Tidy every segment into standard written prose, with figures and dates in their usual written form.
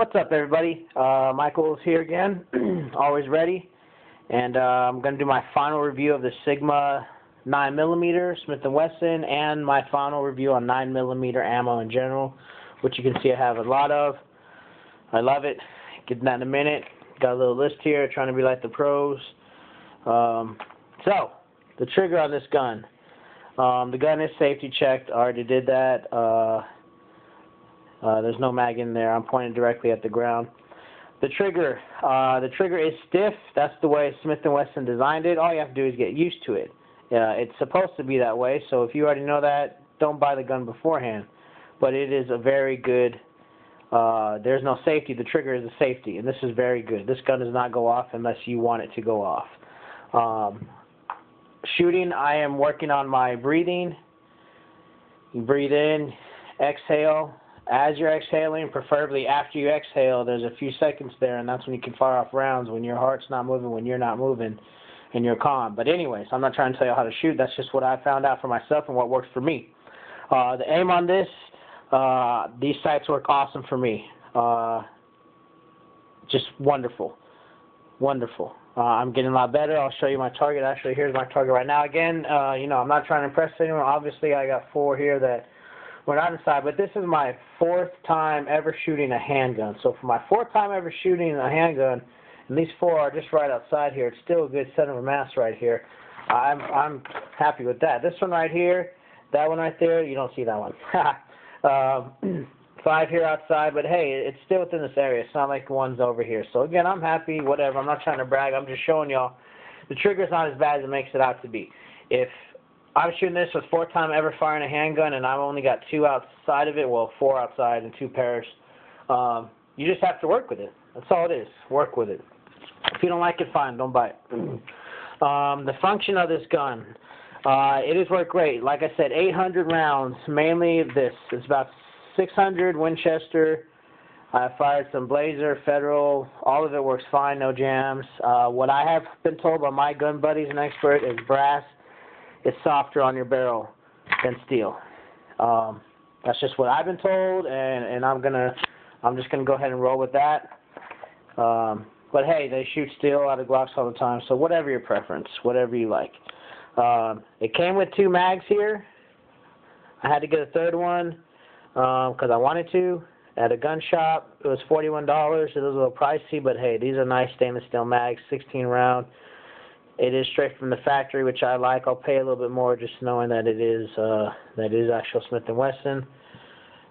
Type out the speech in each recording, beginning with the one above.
What's up, everybody? Michael's here again, always ready, and I'm going to do my final review of the Sigma 9mm Smith & Wesson and my final review on 9mm ammo in general, which you can see I have a lot of. I love it. Get that in a minute. Got a little list here, trying to be like the pros. So, the trigger on this gun. The gun is safety checked. I already did that. There's no mag in there. I'm pointing directly at the ground. The trigger is stiff. That's the way Smith & Wesson designed it. All you have to do is get used to it. It's supposed to be that way, so if you already know that, don't buy the gun beforehand. But it is a very good, there's no safety. The trigger is a safety, and this is very good. This gun does not go off unless you want it to go off. Shooting, I am working on my breathing. You breathe in, exhale. As you're exhaling, preferably after you exhale, there's a few seconds there, and that's when you can fire off rounds, when your heart's not moving, when you're not moving, and you're calm. But anyways, I'm not trying to tell you how to shoot. That's just what I found out for myself and what works for me. The aim on this, these sights work awesome for me. Just wonderful. Wonderful. I'm getting a lot better. I'll show you my target. Actually, here's my target right now. Again, you know, I'm not trying to impress anyone. Obviously, I got 4 here that we're not inside, but this is my 4th time ever shooting a handgun. So for my 4th time ever shooting a handgun, and these 4 are just right outside here, it's still a good center of mass right here. I'm happy with that. This one right here, that one right there, you don't see that one. 5 here outside, but hey, it's still within this area. It's not like the one's over here. So again, I'm happy, whatever. I'm not trying to brag. I'm just showing y'all the trigger's not as bad as it makes it out to be. If I'm shooting this with 4th time ever firing a handgun, and I've only got 2 outside of it, well, 4 outside and 2 pairs. You just have to work with it. That's all it is. Work with it. If you don't like it, fine. Don't buy it. The function of this gun, it has worked great. Like I said, 800 rounds, mainly this. It's about 600 Winchester. I fired some Blazer, Federal. All of it works fine, no jams. What I have been told by my gun buddies and expert is brass is softer on your barrel than steel. That's just what I've been told, and I'm just gonna go ahead and roll with that. But hey, they shoot steel out of Glocks all the time, so whatever your preference, whatever you like. It came with 2 mags here. I had to get a 3rd one because I wanted to. At a gun shop, it was $41. It was a little pricey, but hey, these are nice stainless steel mags, 16 round. It is straight from the factory, which I like. I'll pay a little bit more just knowing that it is actual Smith & Wesson.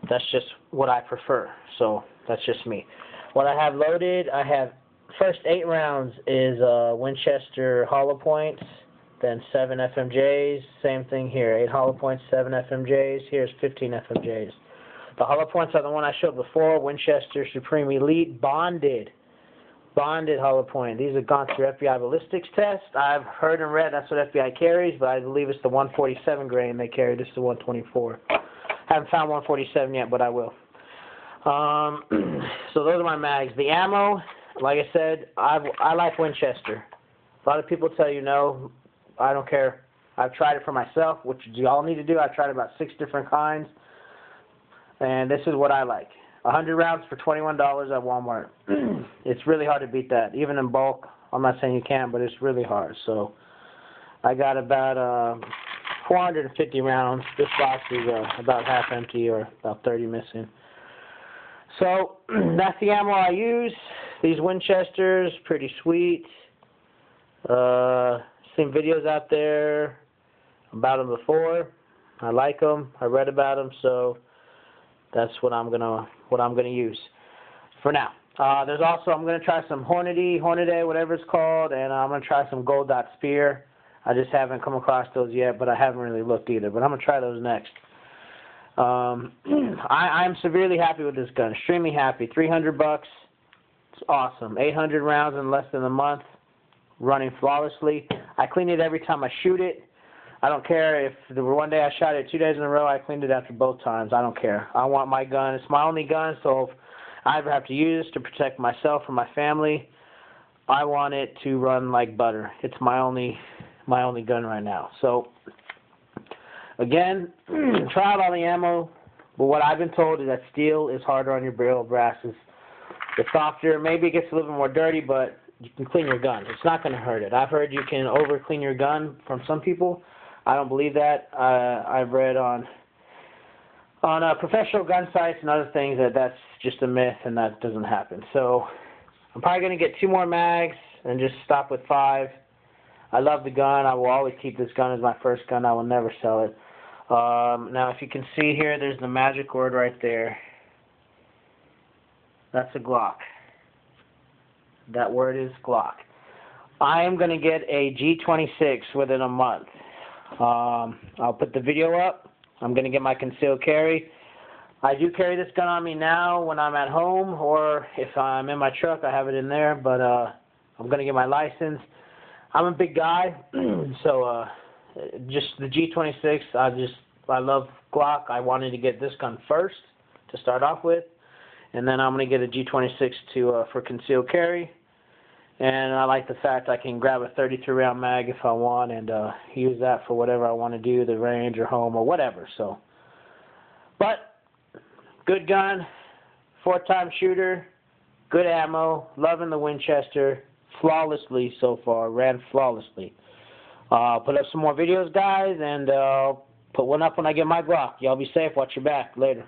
That's just what I prefer. So that's just me. What I have loaded, I have first 8 rounds is Winchester hollow points, then 7 FMJs. Same thing here, 8 hollow points, 7 FMJs. Here's 15 FMJs. The hollow points are the one I showed before, Winchester Supreme Elite bonded hollow point. These have gone through FBI ballistics test. I've heard and read that's what FBI carries, but I believe it's the 147 grain they carry. This is the 124. Haven't found 147 yet, but I will. So those are my mags. The ammo, like I said, I like Winchester. A lot of people tell you no. I don't care. I've tried it for myself, which you all need to do. I've tried about 6 different kinds, and this is what I like. 100 rounds for $21 at Walmart. It's really hard to beat that, even in bulk. I'm not saying you can't, but it's really hard. So I got about 450 rounds. This box is about half empty or about 30 missing. So that's the ammo I use. These Winchesters, pretty sweet. Seen videos out there about them before. I like them. I read about them, so that's what I'm gonna use for now. There's also, I'm gonna try some Hornady, whatever it's called, and I'm gonna try some Gold Dot Spear. I just haven't come across those yet, but I haven't really looked either. But I'm gonna try those next. I'm severely happy with this gun. Extremely happy. $300. It's awesome. 800 rounds in less than a month, running flawlessly. I clean it every time I shoot it. I don't care if there were one day I shot it 2 days in a row, I cleaned it after both times. I don't care. I want my gun. It's my only gun, so if I ever have to use it to protect myself or my family, I want it to run like butter. It's my only gun right now. So again, try out all the ammo, but what I've been told is that steel is harder on your barrel, brass is It's softer. Maybe it gets a little bit more dirty, but you can clean your gun. It's not going to hurt it. I've heard you can over clean your gun from some people. I don't believe that. I've read on professional gun sites and other things that that's just a myth and that doesn't happen. So I'm probably going to get 2 more mags and just stop with 5. I love the gun. I will always keep this gun as my first gun. I will never sell it. Now, if you can see here, there's the magic word right there. That's a Glock. That word is Glock. I am going to get a G26 within a month. I'll put the video up. I'm going to get my concealed carry. I do carry this gun on me now when I'm at home, or if I'm in my truck, I have it in there, but I'm going to get my license. I'm a big guy, so just the G26, I love Glock. I wanted to get this gun first to start off with, and then I'm going to get a G26 for concealed carry. And I like the fact I can grab a 32-round mag if I want and use that for whatever I want to do, the range or home or whatever. So, but good gun, 4-time shooter, good ammo, loving the Winchester, flawlessly so far, ran flawlessly. Put up some more videos, guys, and put one up when I get my Glock. Y'all be safe. Watch your back. Later.